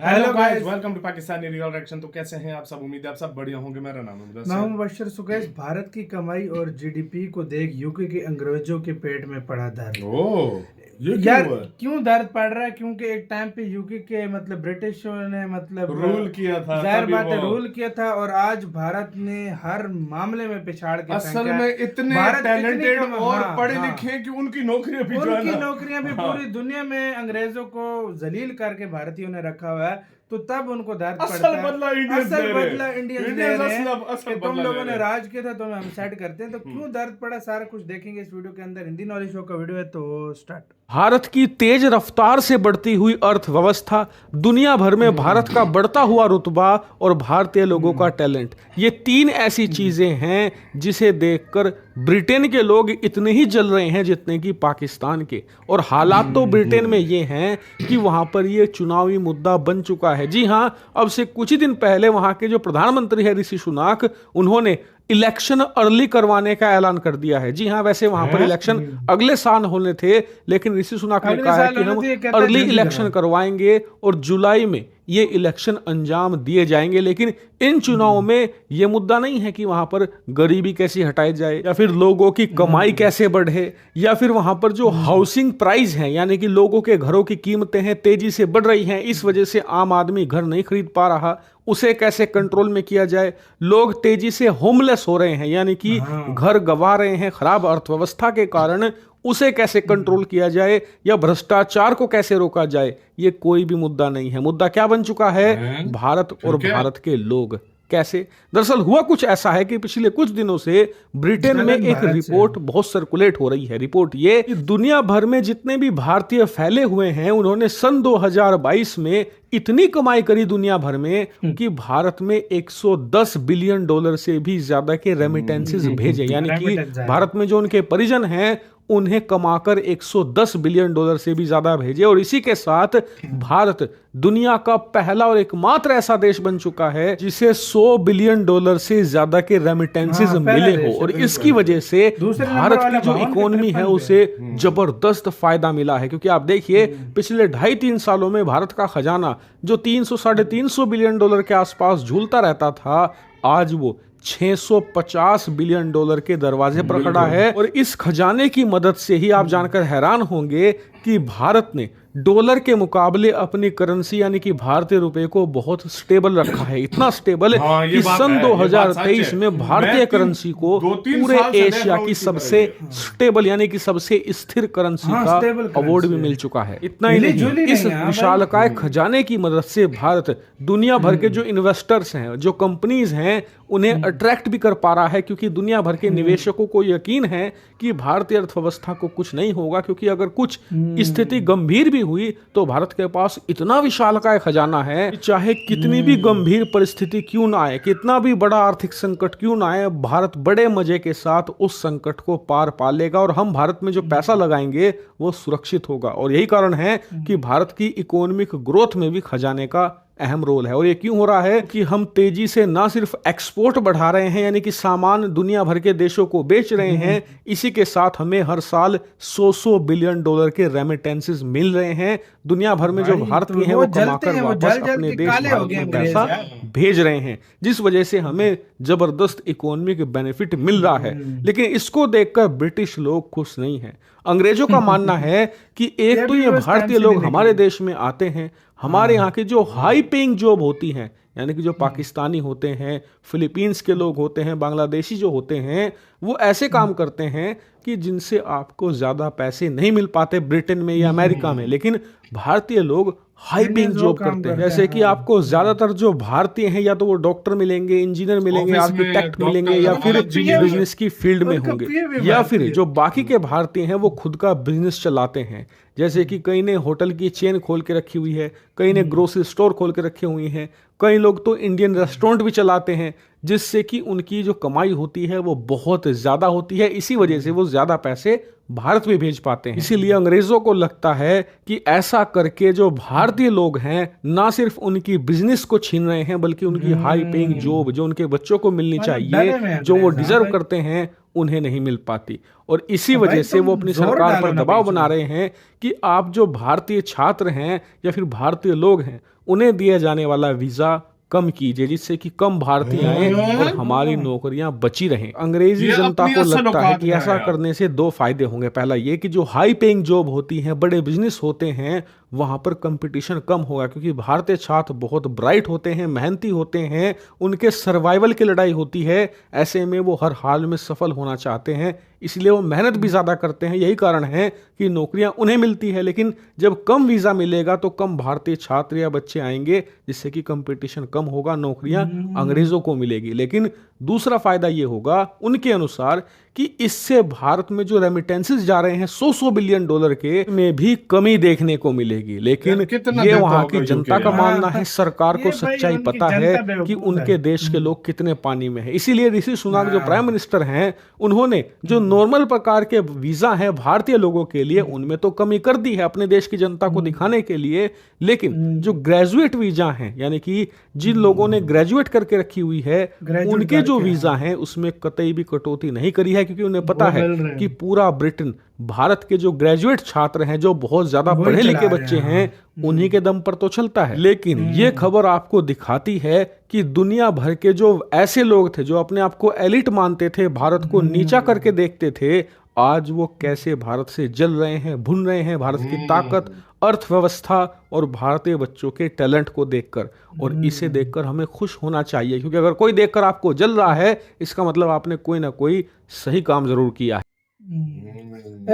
Hello guys, welcome to Pakistani real reaction. तो कैसे हैं आप सब? उम्मीद है आप सब बढ़िया होंगे। मेरा नाम है मुदस्सिर। मैं हूं मुबश्शिर। सुकैश, भारत की कमाई और जीडीपी को देख यूके के अंग्रेजों के पेट में पड़ा दर्द। ओह, ये यार क्यों हुआ? क्यों दर्द पड़ रहा है? क्योंकि एक टाइम पे यूके के ब्रिटिशों ने रूल किया था, जाहिर तभी बात है वो रूल किया था, और आज भारत ने हर मामले में पिछाड़ के असल फेंका है। में इतने भारत टैलेंटेड इतनी और हाँ, पढ़े हाँ। लिखे हैं कि उनकी नौकरियां भी जो है उनकी ना, नौकरियां भी हाँ। पूरी दुनिया में अंग्रेजों को जलील करके भारतीयों ने रखा हुआ है, तो तब उनको दर्द असल पड़ता है। बदला इंडियंस असल ले रहे हैं। बदला इंडियंस ले इंडियंस रहे हैं असल कि तुम बदला लोगों ले ने रहे हैं। राज किया था, तो हम सेट करते हैं। तो क्यों दर्द पड़ा, सारा कुछ देखेंगे इस वीडियो के अंदर। हिंदी नॉलेज शो का वीडियो है, तो स्टार्ट। भारत की तेज रफ्तार से बढ़ती हुई अर्थव्यवस्था, दुनिया भर में भारत का बढ़ता हुआ रुतबा और भारतीय लोगों का टैलेंट, ये तीन ऐसी चीजें हैं जिसे देखकर ब्रिटेन के लोग इतने ही जल रहे हैं जितने कि पाकिस्तान के। और हालात तो ब्रिटेन में ये हैं कि वहां पर ये चुनावी मुद्दा बन चुका है। जी हां, अब से कुछ ही दिन पहले वहां के जो प्रधानमंत्री है ऋषि सुनाक, उन्होंने इलेक्शन अर्ली करवाने का ऐलान कर दिया है। जी हां, वैसे वहां पर इलेक्शन अगले साल होने थे, लेकिन ऋषि सुनाक ने कहा है कि हम अर्ली इलेक्शन करवाएंगे और जुलाई में ये इलेक्शन अंजाम दिए जाएंगे। लेकिन इन चुनावों में ये मुद्दा नहीं है कि वहां पर गरीबी कैसे हटाई जाए, या फिर लोगों की कमाई कैसे बढ़े, या फिर वहां पर जो हाउसिंग प्राइस हैं, यानी कि लोगों के घरों की कीमतें हैं तेजी से बढ़ रही हैं, इस वजह से आम आदमी घर नहीं खरीद पा रहा, उसे कैसे कंट्रोल में किया जाए। लोग तेजी से होमलेस हो रहे हैं, यानी कि घर गंवा रहे हैं खराब अर्थव्यवस्था के कारण, उसे कैसे कंट्रोल किया जाए, या भ्रष्टाचार को कैसे रोका जाए। ये कोई भी मुद्दा नहीं है। मुद्दा क्या बन चुका है? भारत और भारत के लोग। कैसे? दरअसल हुआ कुछ ऐसा है कि पिछले कुछ दिनों से ब्रिटेन में एक रिपोर्ट बहुत सर्कुलेट हो रही है। रिपोर्ट ये कि दुनिया भर में जितने भी भारतीय फैले हुए हैं, उन्होंने सन 2022 में इतनी कमाई करी दुनिया भर में कि भारत में $110 बिलियन से भी ज्यादा के रेमिटेंसेस भेजे, यानी कि भारत में जो उनके परिजन हैं उन्हें कमाकर $110 बिलियन से भी ज्यादा भेजे। और इसी के साथ भारत दुनिया का पहला और एकमात्र ऐसा देश बन चुका है जिसे $100 बिलियन से ज्यादा के रेमिटेंसेस मिले हो। और इसकी वजह से भारत की जो इकोनॉमी है उसे जबरदस्त फायदा मिला है। क्योंकि आप देखिए, पिछले 2.5-3 सालों में भारत का खजाना जो 300-350 बिलियन डॉलर के आसपास झूलता रहता था, आज वो $650 बिलियन के दरवाजे पर खड़ा है। और इस खजाने की मदद से ही आप जानकर हैरान होंगे कि भारत ने डॉलर के मुकाबले अपनी करेंसी यानी कि भारतीय रुपए को बहुत स्टेबल रखा है। इतना स्टेबल कि सन 2023 में भारतीय करेंसी को पूरे एशिया की सबसे स्टेबल यानी कि सबसे स्थिर करेंसी का अवार्ड भी मिल चुका है। इतना ही नहीं, इस विशालकाय खजाने की मदद से भारत दुनिया भर के जो इन्वेस्टर्स हैं, जो कंपनीज हैं, उन्हें अट्रैक्ट भी कर पा रहा है। क्योंकि दुनिया भर के निवेशकों को यकीन है कि भारतीय अर्थव्यवस्था को कुछ नहीं होगा, क्योंकि अगर कुछ स्थिति गंभीर भी हुई तो भारत के पास इतना विशालकाय खजाना है, चाहे कितनी भी गंभीर परिस्थिति क्यों ना आए, कितना भी बड़ा आर्थिक संकट क्यों ना आए, भारत बड़े मजे के साथ उस संकट को पार पा लेगा। और हम भारत में जो पैसा लगाएंगे वो सुरक्षित होगा। और यही कारण है कि भारत की इकोनॉमिक ग्रोथ में भी खजाने का अहम रोल है। और ये क्यों हो रहा है कि हम तेजी से ना सिर्फ एक्सपोर्ट बढ़ा रहे हैं, यानी कि सामान दुनिया भर के देशों को बेच रहे हैं, इसी के साथ हमें हर साल $100 बिलियन के रेमिटेंसेस मिल रहे हैं। दुनिया भर में जो भारतीय हैं वो कमाकर वापस अपने देश भारत में पैसा भेज रहे हैं, जिस वजह से हमें जबरदस्त इकोनॉमिक बेनिफिट मिल रहा है। लेकिन इसको देखकर ब्रिटिश लोग खुश नहीं हैं। अंग्रेजों का मानना है कि एक तो ये भारतीय लोग हमारे देश में आते हैं, हमारे यहाँ की जो हाई पेइंग जॉब होती हैं, यानी कि जो पाकिस्तानी होते हैं, फिलीपींस के लोग होते हैं, बांग्लादेशी जो होते हैं, वो ऐसे काम करते हैं कि जिनसे आपको ज़्यादा पैसे नहीं मिल पाते ब्रिटेन में या अमेरिका में। लेकिन भारतीय लोग हाई पेइंग जॉब करते हैं। जैसे कि आपको ज्यादातर जो भारतीय हैं या तो वो डॉक्टर मिलेंगे, इंजीनियर मिलेंगे, आर्किटेक्ट मिलेंगे, या फिर बिजनेस की फील्ड में होंगे, या फिर जो बाकी के भारतीय हैं वो खुद का बिजनेस चलाते हैं। जैसे कि कई ने होटल की चेन खोल के रखी हुई है, कई ने ग्रोसरी स्टोर खोल के रखी हुई है, कई लोग तो इंडियन रेस्टोरेंट भी चलाते हैं, जिससे कि उनकी जो कमाई होती है वो बहुत ज्यादा होती है। इसी वजह से वो ज्यादा पैसे भारत में भेज पाते हैं। इसीलिए अंग्रेजों को लगता है कि ऐसा करके जो भारतीय लोग हैं ना सिर्फ उनकी बिजनेस को छीन रहे हैं, बल्कि उनकी हाई पेइंग जॉब जो उनके बच्चों को मिलनी चाहिए, जो वो डिजर्व करते हैं, उन्हें नहीं मिल पाती। और इसी भाई वजह से तुम वो अपनी जोर सरकार डालो पर ना दबाव पीछे। बना रहे हैं कि आप जो भारतीय छात्र हैं या फिर भारतीय लोग हैं, उन्हें दिया जाने वाला वीजा कम कीजिए, जिससे कि कम भारतीय आए और हमारी नौकरियां बची रहें। अंग्रेजी ये जनता अपनी को असल लगता है औकात कि में ऐसा है यार। करने से दो फायदे होंगे। पहला ये कि जो हाई पेइंग जॉब होती हैं, बड़े बिजनेस होते हैं, वहां पर कंपटीशन कम होगा, क्योंकि भारतीय छात्र बहुत ब्राइट होते हैं, मेहनती होते हैं, उनके सर्वाइवल की लड़ाई होती है। ऐसे में वो हर हाल में सफल होना चाहते हैं, इसलिए वो मेहनत भी ज़्यादा करते हैं। यही कारण है कि नौकरियां उन्हें मिलती है। लेकिन जब कम वीज़ा मिलेगा तो कम भारतीय छात्र या बच्चे आएंगे, जिससे कि कंपटीशन कम होगा, नौकरियां अंग्रेज़ों को मिलेगी। लेकिन दूसरा फायदा ये होगा उनके अनुसार कि इससे भारत में जो रेमिटेंसेस जा रहे हैं 100 बिलियन डॉलर के, में भी कमी देखने को मिलेगी। लेकिन यार कितना ये देता वहां होगा की जनता UK का यार? मानना है, सरकार ये को भाई सच्चाई उनकी पता जनता है कि बेवकूफ उनके है। देश के लोग कितने पानी में हैं। इसीलिए ऋषि सुनाक जो हाँ। प्राइम मिनिस्टर हैं, उन्होंने जो नॉर्मल प्रकार के वीजा हैं भारतीय लोगों के लिए, उनमें तो कमी कर दी है अपने देश की जनता को दिखाने के लिए। लेकिन जो ग्रेजुएट वीजा हैं, यानी कि जिन लोगों ने ग्रेजुएट करके रखी हुई है, ग्रेजुएट उनके जो करके, वीजा हैं उसमें कतई भी कटौती नहीं करी है, क्योंकि उन्हें पता वो है मिल रहे हैं। कि पूरा ब्रिटेन भारत के जो ग्रेजुएट छात्र हैं, जो बहुत ज्यादा वही पढ़े चला लिखे रहे बच्चे हैं, हैं, उन्हीं के दम पर तो चलता है। लेकिन ये खबर आपको दिखाती है कि दुनिया भर के जो ऐसे लोग थे जो अपने आप को एलिट मानते थे, भारत को नीचा करके देखते थे, आज वो कैसे भारत से जल रहे हैं, भुन रहे हैं भारत की ताकत, अर्थव्यवस्था और भारतीय बच्चों के टैलेंट को देखकर। और इसे देखकर हमें खुश होना चाहिए, क्योंकि अगर कोई देखकर आपको जल रहा है, इसका मतलब आपने कोई ना कोई सही काम जरूर किया है।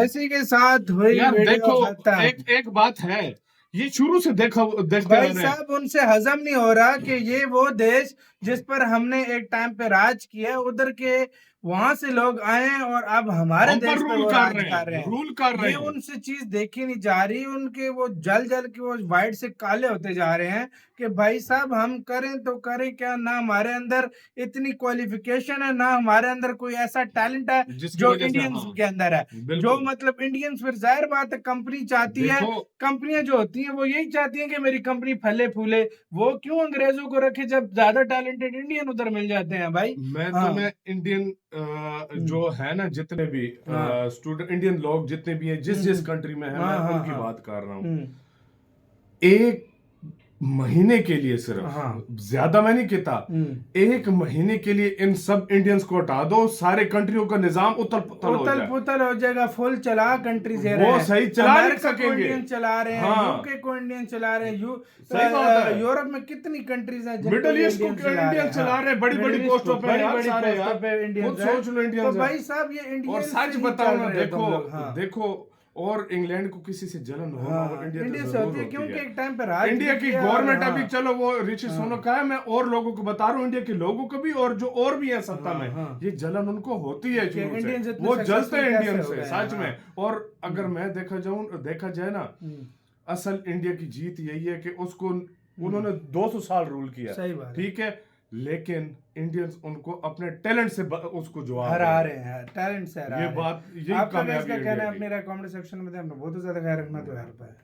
इसी के साथ हुई यार वीडियो देखो, खत्म। एक बात है, ये शुरू से देखते भाई आ रहे हैं। साहब उनसे हजम नहीं हो रहा कि ये वो देश जिस पर हमने एक टाइम पे राज किया, उधर के वहां से लोग आए और अब हमारे हम पर देश पे रूल वो कर राज रहे कर रहे हैं, हैं। रूल कर रहे ये हैं। उनसे चीज देखी नहीं जा रही, उनके वो जल जल के वो वाइट से काले होते जा रहे हैं कि भाई साहब हम करें तो करें क्या, ना हमारे अंदर इतनी क्वालिफिकेशन है, ना हमारे अंदर कोई ऐसा टैलेंट है जिसकी जो वजह से, इंडियंस हाँ, के अंदर है। बिल्कुल। जो मतलब इंडियंस, फिर जाहिर बात है कंपनी चाहती है, देखो, कंपनियां जो होती हैं वो यही चाहती हैं कि मेरी कंपनी फले फूले। वो क्यों अंग्रेजों को रखे जब ज्यादा टैलेंटेड इंडियन उधर मिल जाते हैं भाई। मैं हाँ। तुम्हें इंडियन जो है ना, जितने भी हाँ। स्टूडेंट इंडियन लोग जितने भी हैं, जिस कंट्री में है, हाँ, मैं हाँ, उनकी हाँ। बात कर रहा हूँ। हम्म, एक महीने के लिए सिर्फ, हाँ। ज्यादा मैं नहीं कहता, एक महीने के लिए इन सब इंडियंस को हटा दो, सारे कंट्रियों का निजाम उतल पुतल हो उतल जाए। पुतल हो जाएगा। फुल चला कंट्रीज वो सही चला नहीं अमेरिका को सकेंगे। इंडियन चला रहे हैं, हाँ। यूके को इंडियन चला रहे हैं, सही बात है। यूरोप में कितनी कंट्रीज हैं मिडल ईस्ट को इंडियन चला रहे हैं, बड़ी बड़ी पोस्टों पे यार, सारे यार। खुद सोच लो इंडियन। तो भाई साहब ये इंडियन और सच बताओ ना, देखो, और इंग्लैंड को किसी से जलन हो, और इंडिया से होती है, क्योंकि एक टाइम पे राज इंडिया की किया। गवर्नमेंट हाँ। अभी चलो वो ऋषि सुनक का है, मैं और लोगों को बता रहा हूँ, इंडिया के लोगों को भी, और जो और भी है सत्ता में, ये जलन उनको होती है शुरू इंडियन से, जितने वो जलते हैं successful इंडियन कैसे हो से, गए, सच हाँ। में। और अगर मैं देखा जाए ना, असल इंडिया की जीत यही है कि उसको उन्होंने 200 साल रूल किया, सही बात है। ठीक है, लेकिन इंडियंस उनको अपने टैलेंट से उसको जवाब हरा रहे हैं, टैलेंट से हरा ये रहे हैं। बात, यही आपका कामयाबी इसका इंडिया कहना है की। अपने कमेंट सेक्शन में, बहुत ज्यादा ख्याल रखना तो यार।